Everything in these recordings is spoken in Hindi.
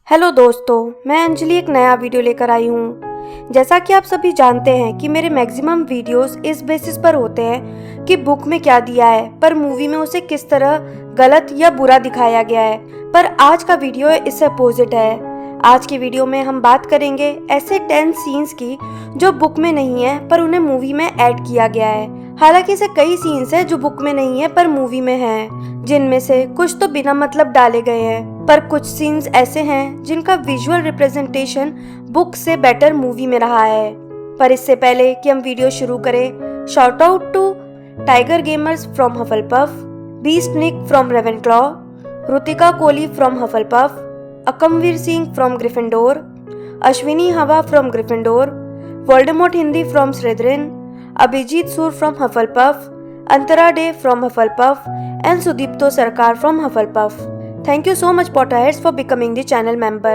हेलो दोस्तों, मैं अंजलि एक नया वीडियो लेकर आई हूँ। जैसा कि आप सभी जानते हैं कि मेरे मैक्सिमम वीडियोस इस बेसिस पर होते हैं कि बुक में क्या दिया है पर मूवी में उसे किस तरह गलत या बुरा दिखाया गया है। पर आज का वीडियो इससे अपोजिट है। आज की वीडियो में हम बात करेंगे ऐसे 10 सीन्स की जो बुक में नहीं है पर उन्हें मूवी में ऐड किया गया है। हालांकि ऐसे कई सीन्स हैं जो बुक में नहीं है पर मूवी में हैं, जिनमें से कुछ तो बिना मतलब डाले गए हैं, पर कुछ सीन्स ऐसे हैं जिनका विजुअल रिप्रेजेंटेशन बुक से बेटर मूवी में रहा है। पर इससे पहले कि हम वीडियो शुरू करें, shout out to Tiger Gamers from Hufflepuff, Beast Nick from Ravenclaw, Rutika Kohli from Hufflepuff, Akamveer Singh from Gryffindor, Ashwini Hawa from Gryffindor, Voldemort Hindi from Slytherin, Abhijeet Sur from Hufflepuff, Antara De from Hufflepuff and Sudipto Sarkar from Hufflepuff. Thank you so much Potterheads for becoming the channel member.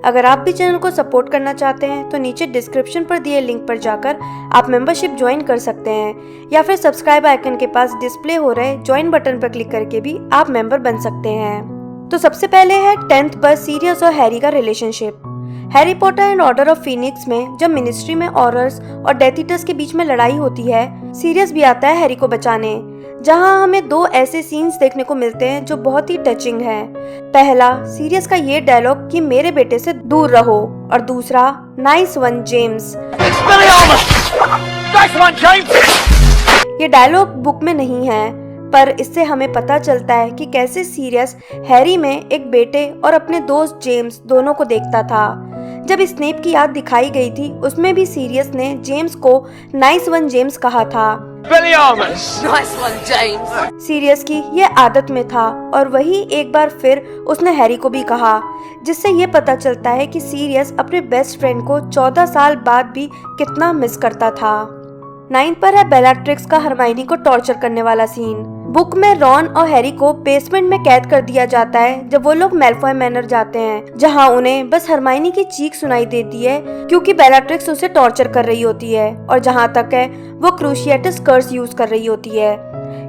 अगर आप भी चैनल को सपोर्ट करना चाहते हैं तो नीचे डिस्क्रिप्शन पर दिए लिंक पर जाकर आप मेंबरशिप ज्वाइन कर सकते हैं, या फिर सब्सक्राइब आइकन के पास डिस्प्ले हो रहे ज्वाइन बटन पर क्लिक करके भी आप मेंबर बन सकते हैं। तो सबसे पहले है 10th पर सीरियस और हैरी का relationship. Harry Potter and order of Phoenix में जब मिनिस्ट्री में ऑरर्स और डेथ ईटर्स के बीच में लड़ाई होती है, सीरियस भी आता है हैरी को बचाने, जहां हमें दो ऐसे सीन्स देखने को मिलते हैं जो बहुत ही टचिंग है। पहला सीरियस का ये डायलॉग कि मेरे बेटे से दूर रहो, और दूसरा नाइस वन जेम्स। ये डायलॉग बुक में नहीं है, पर इससे हमें पता चलता है कि कैसे सीरियस हैरी में एक बेटे और अपने दोस्त जेम्स दोनों को देखता था। जब स्नेप की याद दिखाई गई थी उसमें भी सीरियस ने जेम्स को नाइस वन जेम्स कहा था। Nice one, James. सीरियस की ये आदत में था और वही एक बार फिर उसने हैरी को भी कहा, जिससे ये पता चलता है कि सीरियस अपने बेस्ट फ्रेंड को 14 साल बाद भी कितना मिस करता था। 9 पर है बेलाट्रिक्स का हरमाइनी को टॉर्चर करने वाला सीन। बुक में रॉन और हैरी को बेसमेंट में कैद कर दिया जाता है जब वो लोग मैलफॉय मैनर जाते हैं, जहां उन्हें बस हरमाइनी की चीख सुनाई देती है क्योंकि बेलाट्रिक्स उसे टॉर्चर कर रही होती है, और जहां तक है वो क्रूशिएटस कर्स यूज कर रही होती है,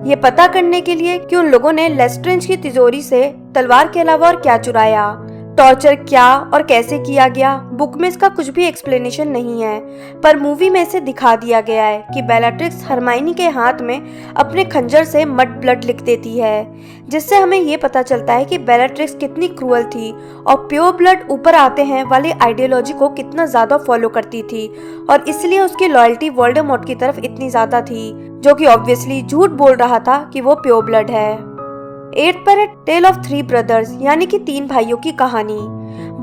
ये पता करने के लिए कि उन लोगों ने लेस्ट्रेंज की तिजोरी से तलवार के अलावा और क्या चुराया। टॉर्चर क्या और कैसे किया गया, बुक में इसका कुछ भी एक्सप्लेनेशन नहीं है, पर मूवी में इसे दिखा दिया गया है कि बेलाट्रिक्स हरमाइनी के हाथ में अपने खंजर से मड ब्लड लिख देती है, जिससे हमें ये पता चलता है कि बेलाट्रिक्स कितनी क्रूअल थी और प्योर ब्लड ऊपर आते हैं वाली आइडियोलॉजी को कितना ज्यादा फॉलो करती थी, और इसलिए उसकी लॉयल्टी वोल्डेमॉर्ट की तरफ इतनी ज्यादा थी, जो कि ऑब्वियसली झूठ बोल रहा था कि वो प्योर ब्लड है। 8 पर है टेल ऑफ 3 ब्रदर्स, यानी कि 3 भाइयों की कहानी।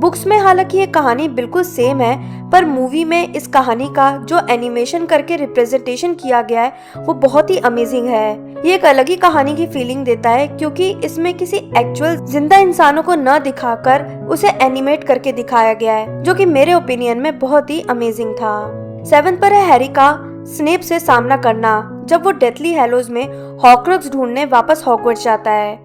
बुक्स में हालांकि ये कहानी बिल्कुल सेम है, पर मूवी में इस कहानी का जो एनिमेशन करके रिप्रेजेंटेशन किया गया है वो बहुत ही अमेजिंग है। ये एक अलग ही कहानी की फीलिंग देता है क्योंकि इसमें किसी एक्चुअल जिंदा इंसानों को न दिखाकर उसे एनिमेट करके दिखाया गया है, जो कि मेरे ओपिनियन में बहुत ही अमेजिंग था। 7 पर है हैरी का स्नेप से सामना करना जब वो डेथली हैलोज में हॉक्रक्स ढूंढने वापस हॉगवर्ट्स जाता है।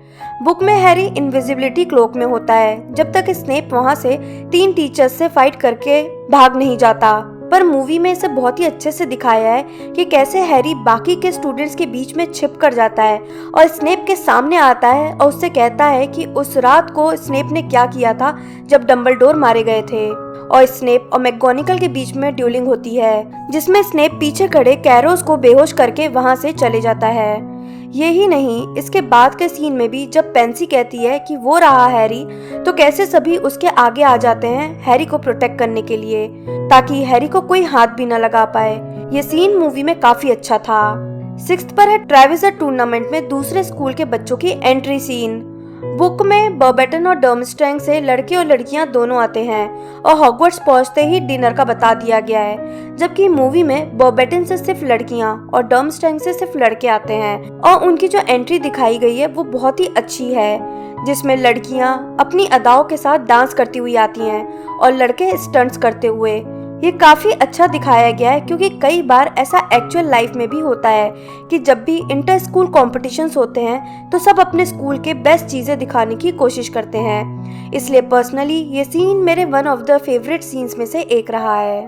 बुक में हैरी इनविजिबिलिटी क्लोक में होता है जब तक स्नेप वहां से 3 टीचर्स से फाइट करके भाग नहीं जाता, पर मूवी में इसे बहुत ही अच्छे से दिखाया है कि कैसे हैरी बाकी के स्टूडेंट्स के बीच में छिप कर जाता है और स्नेप के सामने आता है और उससे कहता है कि उस रात को स्नेप ने क्या किया था जब डंबलडोर मारे गए थे, और स्नेप और मैकगोनिगल के बीच में ड्यूलिंग होती है जिसमें स्नेप पीछे खड़े कैरोस को बेहोश करके वहां से चले जाता है। यही नहीं, इसके बाद के सीन में भी जब पेंसी कहती है कि वो रहा हैरी, तो कैसे सभी उसके आगे आ जाते हैं हैरी को प्रोटेक्ट करने के लिए ताकि हैरी को कोई हाथ भी न लगा पाए। ये सीन मूवी में काफी अच्छा था। 6 पर है ट्रेविजर टूर्नामेंट में दूसरे स्कूल के बच्चों की एंट्री सीन। बुक में बर्बेटन और डर्मस्ट्रैंग से लड़के और लड़कियां दोनों आते हैं और हॉगवर्ट्स पहुंचते ही डिनर का बता दिया गया है, जबकि मूवी में बर्बेटन से सिर्फ लड़कियां और डर्मस्ट्रैंग से सिर्फ लड़के आते हैं, और उनकी जो एंट्री दिखाई गई है वो बहुत ही अच्छी है, जिसमें लड़कियां अपनी अदाओं के साथ डांस करती हुई आती हैं और लड़के स्टंट्स करते हुए। ये काफी अच्छा दिखाया गया है क्योंकि कई बार ऐसा एक्चुअल लाइफ में भी होता है कि जब भी इंटर स्कूल कॉम्पिटिशन्स होते हैं तो सब अपने स्कूल के बेस्ट चीजें दिखाने की कोशिश करते हैं, इसलिए पर्सनली ये सीन मेरे one of the favourite scenes में से एक रहा है।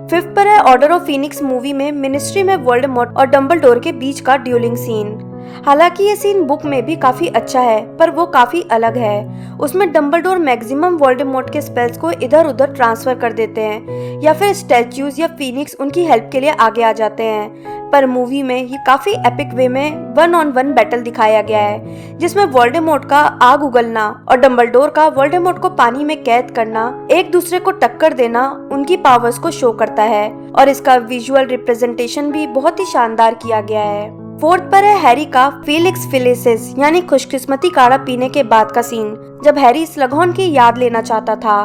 5 पर है ऑर्डर ऑफ फीनिक्स मूवी में मिनिस्ट्री में वोल्डेमॉर्ट और डंबलडोर के बीच का ड्यूलिंग सीन। हालांकि ये सीन बुक में भी काफी अच्छा है, पर वो काफी अलग है। उसमें डंबलडोर मैक्सिमम वोल्डेमॉर्ट के स्पेल्स को इधर उधर ट्रांसफर कर देते हैं, या फिर स्टैच्यूज या फीनिक्स उनकी हेल्प के लिए आगे आ जाते हैं। पर मूवी में ये काफी एपिक वे में 1-on-1 बैटल दिखाया गया है, जिसमें वोल्डेमॉर्ट का आग उगलना और डंबलडोर का वोल्डेमॉर्ट को पानी में कैद करना, एक दूसरे को टक्कर देना उनकी पावर्स को शो करता है। और इसका विजुअल रिप्रेजेंटेशन भी बहुत ही शानदार किया गया है। फोर्थ पर है हैरी का फेलिक्स फिलिसिस यानी खुशकिस्मती काढ़ा पीने के बाद का सीन, जब हैरी स्लगहॉर्न की याद लेना चाहता था।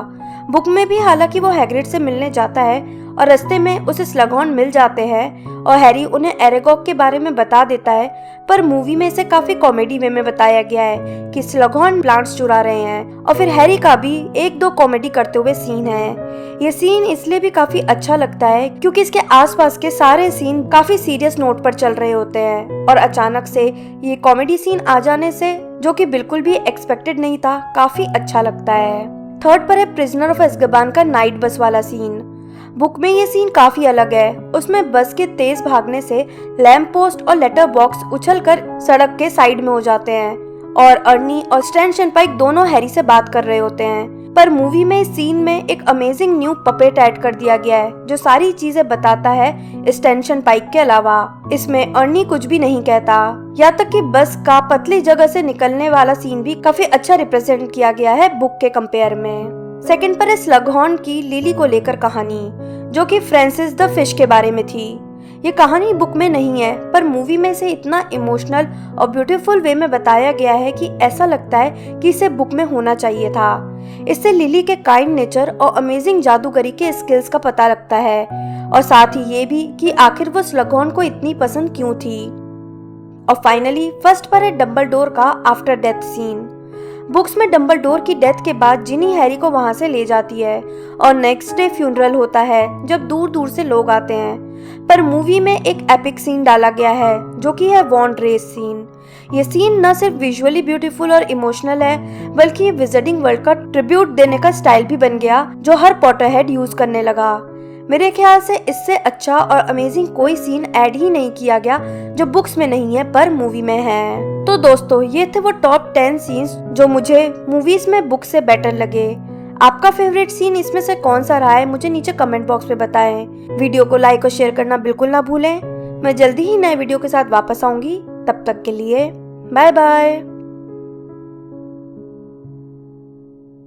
बुक में भी हालांकि वो हैग्रिड से मिलने जाता है और रास्ते में उसे स्लगहॉर्न मिल जाते हैं और हैरी उन्हें एरेगॉग के बारे में बता देता है, पर मूवी में इसे काफी कॉमेडी वे में बताया गया है कि स्लगहॉर्न प्लांट्स चुरा रहे हैं, और फिर हैरी का भी 1-2 कॉमेडी करते हुए सीन है। ये सीन इसलिए भी काफी अच्छा लगता है क्योंकि इसके आसपास के सारे सीन काफी सीरियस नोट पर चल रहे होते हैं, और अचानक से ये कॉमेडी सीन आ जाने से, जो कि बिल्कुल भी एक्सपेक्टेड नहीं था, काफी अच्छा लगता है। थर्ड पर है प्रिजनर ऑफ एज़्काबान का नाइट बस वाला सीन। बुक में ये सीन काफी अलग है। उसमें बस के तेज भागने से लैंप पोस्ट और लेटर बॉक्स उछलकर सड़क के साइड में हो जाते हैं, और अर्नी और स्टैंशन पाइक दोनों हैरी से बात कर रहे होते हैं। पर मूवी में इस सीन में एक अमेजिंग न्यू पपेट ऐड कर दिया गया है, जो सारी चीजें बताता है स्टैंशन पाइक के अलावा। इसमें अर्नी कुछ भी नहीं कहता, यहाँ तक कि बस का पतली जगह से निकलने वाला सीन भी काफी अच्छा रिप्रेजेंट किया गया है बुक के कंपेयर में। सेकंड पर है स्लगहॉर्न की लिली को लेकर कहानी, जो कि फ्रांसिस द फिश के बारे में थी। ये कहानी बुक में नहीं है, पर मूवी में इसे इतना इमोशनल और ब्यूटीफुल वे में बताया गया है कि ऐसा लगता है कि इसे बुक में होना चाहिए था। इससे लिली के काइंड नेचर और अमेजिंग जादूगरी के स्किल्स का पता लगता है, और साथ ही ये भी कि आखिर वो स्लगहॉर्न को इतनी पसंद क्यों थी। और फाइनली फर्स्ट पर है डंबलडोर का आफ्टर डेथ सीन। बुक्स में डंबलडोर की डेथ के बाद जिनी हैरी को वहां से ले जाती है, और नेक्स्ट डे फ्यूनरल होता है जब दूर दूर से लोग आते हैं। पर मूवी में एक एपिक सीन डाला गया है, जो कि है वॉन्ड रेस सीन। ये सीन न सिर्फ विजुअली ब्यूटीफुल और इमोशनल है, बल्कि ये विजिटिंग वर्ल्ड का ट्रिब्यूट देने का स्टाइल भी बन गया, जो हर पॉटरहेड यूज करने लगा। मेरे ख्याल से इससे अच्छा और अमेजिंग कोई सीन ऐड ही नहीं किया गया जो बुक्स में नहीं है पर मूवी में है। तो दोस्तों, ये थे वो टॉप 10 सीन्स जो मुझे मूवीज में बुक से बेटर लगे। आपका फेवरेट सीन इसमें से कौन सा रहा है, मुझे नीचे कमेंट बॉक्स में बताएं। वीडियो को लाइक और शेयर करना बिल्कुल ना भूलें। मैं जल्दी ही नए वीडियो के साथ वापस आऊंगी। तब तक के लिए बाय बाय।